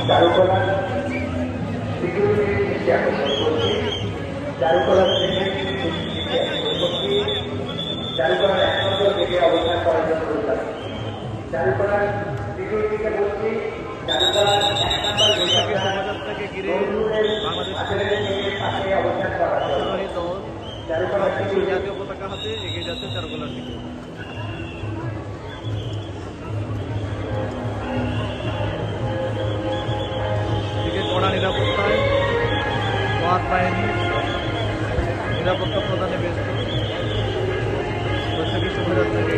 চারুকলা সিকিউরিটি আকর্ষণ করছি, চারুকলা চারুকলার 1 নম্বর থেকে অবস্থান করার জন্য বললাম। চারুকলার সিকিউরিটিকে বলছি, চারুকলার 1 নম্বর পাশে অবস্থান করার জন্য। চারুকলার জাতীয় পতাকা হাতে এগিয়ে যাচ্ছে চারুকলার দিকে। দিকে কড়া নিরাপত্তায় ওয়ার্ড বাহিনী নিরাপত্তা প্রদানে ব্যস্ত। বৈশাখী শোভাযাত্রাকে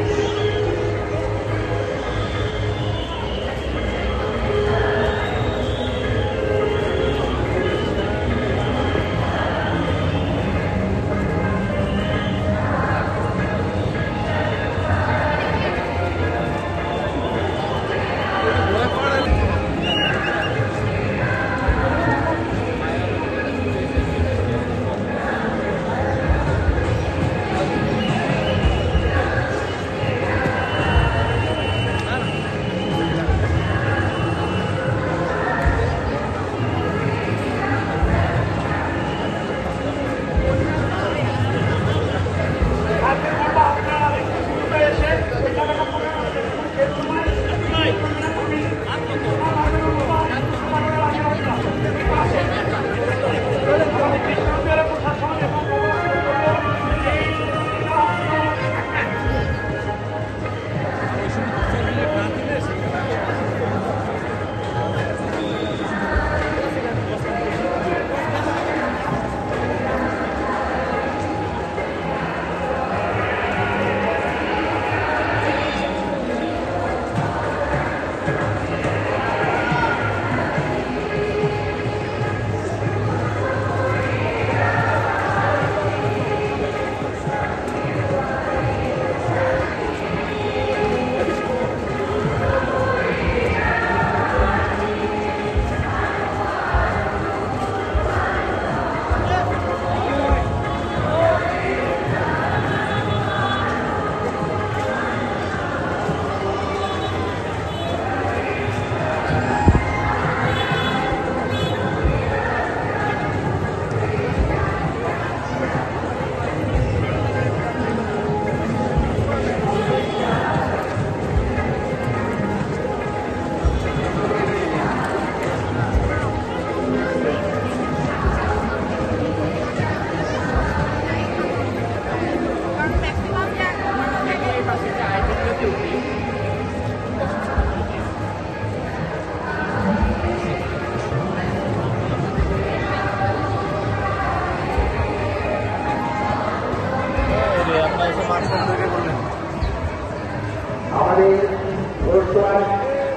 আমাদের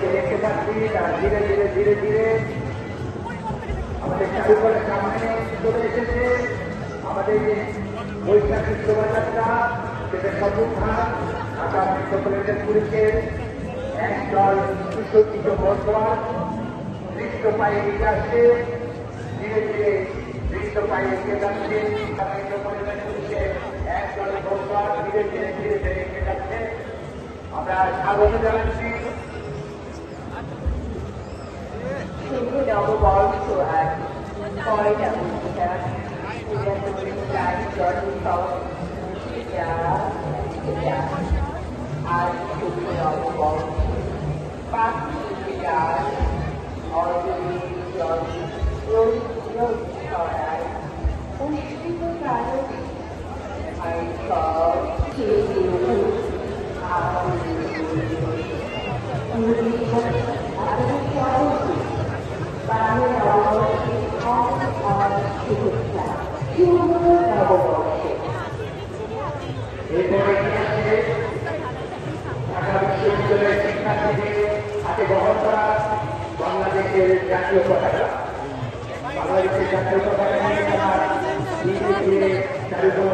দেখতে পাচ্ছি তারা ধীরে ধীরে ধীরে ধীরে আমাদের চারুকলার সামনে চলে এসেছে। আমাদের বৈশাখী শোভাযাত্রা সেটা সর্বখান ঢাকা মেট্রোপলিটন পুলিশের একদল সুসজ্জিত বর্তমান দৃষ্ট পায়ে এগিয়ে আসছে, ধীরে ধীরে দৃষ্ট পায়ে এগিয়ে যাচ্ছে। মেট্রোপলিটন পুলিশের একদল বর্তমান ধীরে ধীরে ধীরে ধীরে এগিয়ে যাচ্ছে। আমরা স্বাগত জানাচ্ছি নববর্ষ আজ 6টা বৈশাখ 1949 আজ শুভ নববর্ষ। পাখি বিরাজ অর্জনের জল ছড়ায় পুষ্পিত কারণে বাংলাদেশের জাতীয় পতাকা, বাংলাদেশের জাতীয় পতাকা নিয়ে তারা ধীরে ধীরে চারুকলা